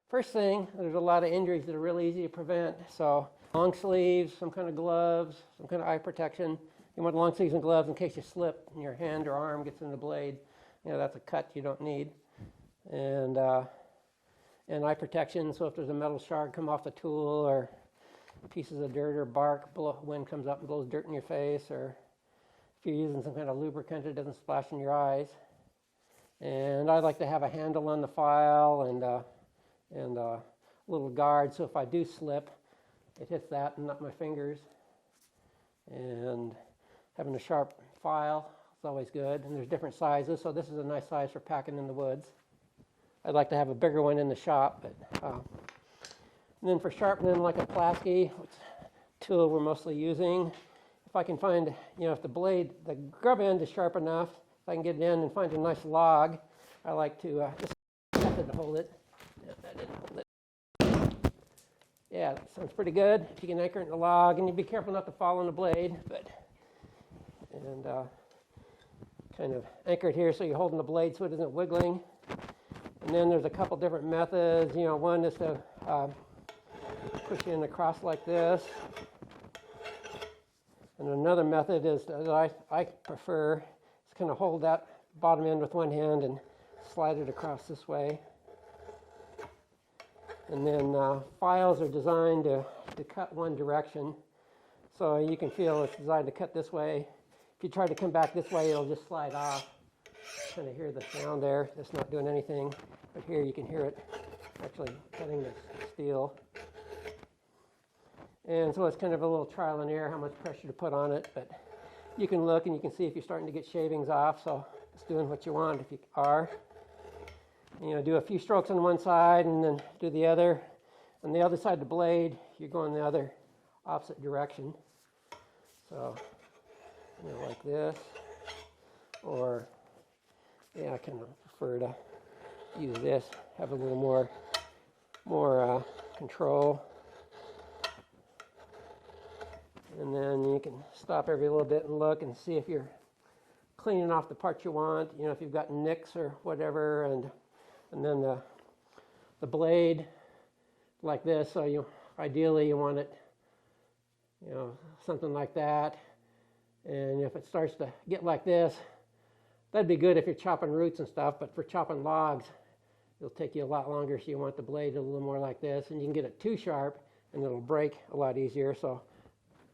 First thing, there's a lot of injuries that are really easy to prevent. So long sleeves, some kind of gloves, some kind of eye protection. You want long sleeves and gloves in case you slip and your hand or arm gets in the blade. That's a cut you don't need. And eye protection, so if there's a metal shard come off the tool or pieces of dirt or bark, wind comes up and blows dirt in your face, or if you're using some kind of lubricant, it doesn't splash in your eyes. And I like to have a handle on the file and a little guard, so if I do slip, it hits that and not my fingers. And having a sharp file is always good, and there's different sizes, so this is a nice size for packing in the woods. I'd like to have a bigger one in the shop, and then for sharpening, like a Pulaski, which tool we're mostly using, if I can find, if the grub end is sharp enough, if I can get it in and find a nice log, I like to just method to hold it. Yeah, that sounds pretty good. If you can anchor it in the log, and you be careful not to fall on the blade, and kind of anchor it here so you're holding the blade so it isn't wiggling. And then there's a couple different methods. One is to push it in across like this. And another method is that I prefer is kind of hold that bottom end with one hand and slide it across this way. And then files are designed to cut one direction. So you can feel it's designed to cut this way. If you try to come back this way, it'll just slide off. Kind of hear the sound there. It's not doing anything. But here you can hear it actually cutting the steel. And so it's kind of a little trial and error how much pressure to put on it. But you can look and you can see if you're starting to get shavings off. So it's doing what you want if you are. Do a few strokes on one side and then do the other. On the other side of the blade, you're going the other opposite direction. So, like this. Or, I kind of prefer to use this, have a little more control. And then you can stop every little bit and look and see if you're cleaning off the parts you want. If you've got nicks or whatever, and then the blade like this. So ideally you want it, something like that. And if it starts to get like this, that'd be good if you're chopping roots and stuff. But for chopping logs, it'll take you a lot longer. So you want the blade a little more like this, and you can get it too sharp, and it'll break a lot easier. So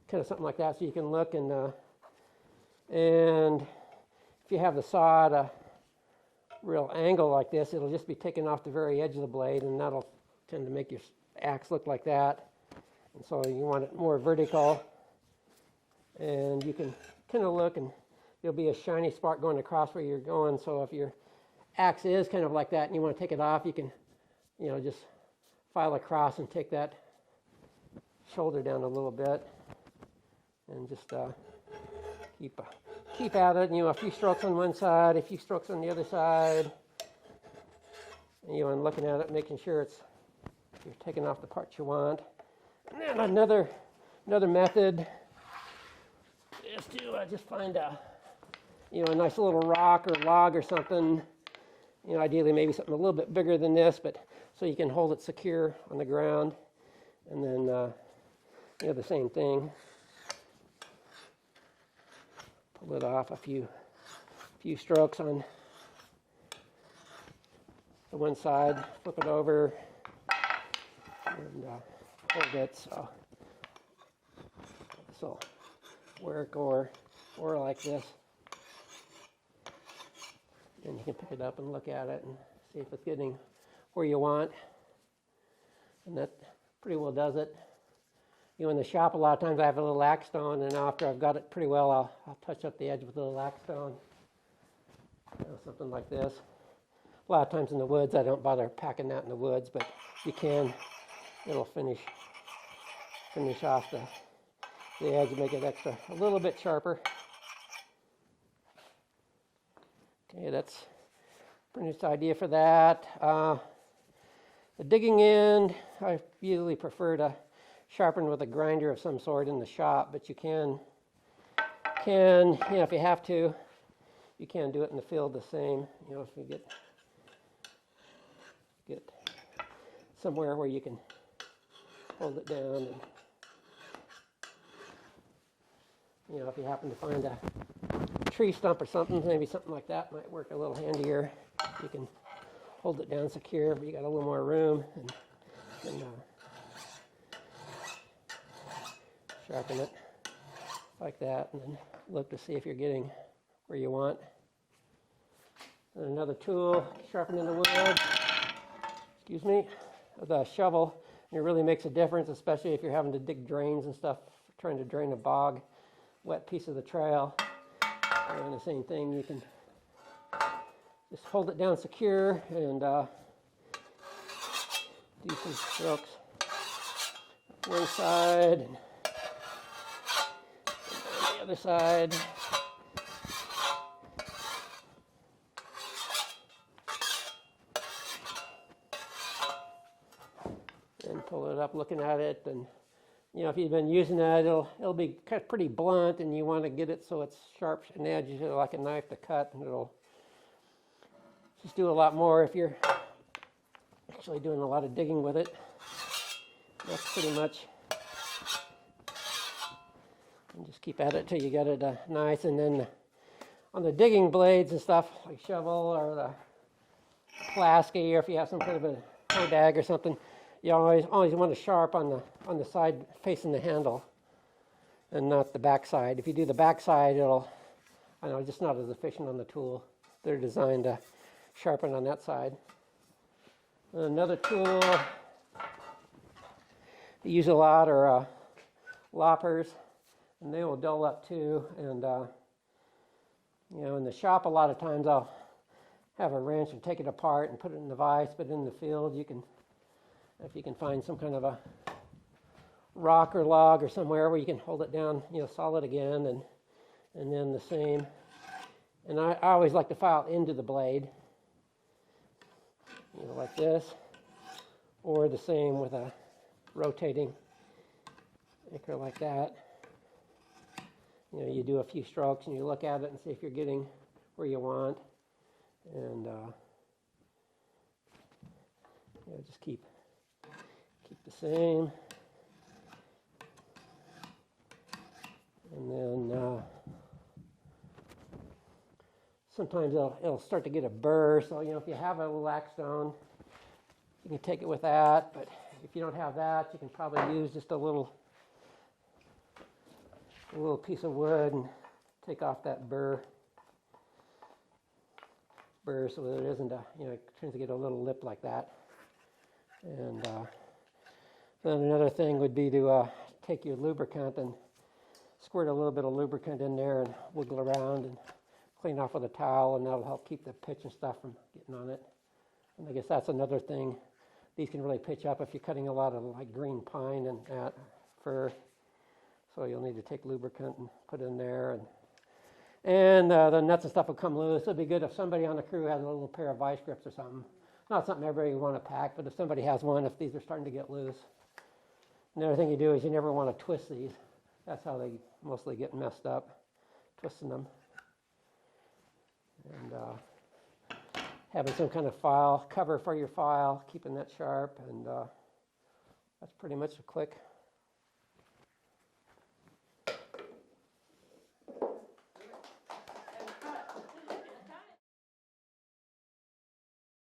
kind of something like that, so you can look and if you have the saw at a real angle like this, it'll just be taking off the very edge of the blade, and that'll tend to make your axe look like that. And so you want it more vertical, and you can kind of look, and there'll be a shiny spark going across where you're going. So if your axe is kind of like that and you want to take it off, you can, just file across and take that shoulder down a little bit, and just keep at it. A few strokes on one side, a few strokes on the other side, and looking at it, making sure you're taking off the parts you want. And then another method is to just find a nice little rock or log or something. Ideally maybe something a little bit bigger than this, but so you can hold it secure on the ground. And then the same thing. Pull it off a few strokes on the one side, flip it over, and hold it. So this will work, or like this. And you can pick it up and look at it and see if it's getting where you want. And that pretty well does it. In the shop, a lot of times I have a little axe stone, and after I've got it pretty well, I'll touch up the edge with a little axe stone. Something like this. A lot of times in the woods, I don't bother packing that in the woods, but you can. It'll finish off the edge and make it a little bit sharper. Okay, that's pretty much the idea for that. The digging end, I usually prefer to sharpen with a grinder of some sort in the shop, but you can if you have to, you can do it in the field the same. If you get somewhere where you can hold it down. And, you know, if you happen to find a tree stump or something, maybe something like that might work a little handier. You can hold it down secure, but you got a little more room, and sharpen it like that, and then look to see if you're getting where you want. And another tool, sharpening the wood, excuse me, with a shovel. It really makes a difference, especially if you're having to dig drains and stuff, trying to drain a bog, wet piece of the trail. And the same thing, you can just hold it down secure and do some strokes one side and the other side. And pull it up looking at it, and you know, if you've been using that, it'll be cut pretty blunt, and you want to get it so it's sharp and edges like a knife to cut, and it'll just do a lot more if you're actually doing a lot of digging with it. That's pretty much, and just keep at it till you get it nice. And then on the digging blades and stuff, like shovel or the Pulaski, or if you have some kind of a kodag or something, you always want to sharp on the side facing the handle and not the back side. If you do the back side, it's just not as efficient on the tool. They're designed to sharpen on that side. Another tool they use a lot are loppers, and they will dull up too. And you know, in the shop, a lot of times I'll have a wrench and take it apart and put it in the vise. But in the field, if you can find some kind of a rock or log or somewhere where you can hold it down, you know, solid again, and then the same. And I always like to file into the blade, you know, like this, or the same with a rotating anchor like that. You know, you do a few strokes and you look at it and see if you're getting where you want, and you know, just keep the same. And then sometimes it'll start to get a burr. So, you know, if you have a lac stone, you can take it with that. But if you don't have that, you can probably use just a little piece of wood and take off that burr so that it isn't it tends to get a little lip like that. And then another thing would be to take your lubricant and squirt a little bit of lubricant in there and wiggle around and clean off with a towel, and that'll help keep the pitch and stuff from getting on it. And I guess that's another thing. These can really pitch up if you're cutting a lot of like green pine and that fir. So you'll need to take lubricant and put it in there, and the nuts and stuff will come loose. It'll be good if somebody on the crew has a little pair of vice grips or something. Not something everybody would want to pack, but if somebody has one, if these are starting to get loose. Another thing you do is you never want to twist these. That's how they mostly get messed up, twisting them. And having some kind of cover for your file, keeping that sharp, and that's pretty much a quick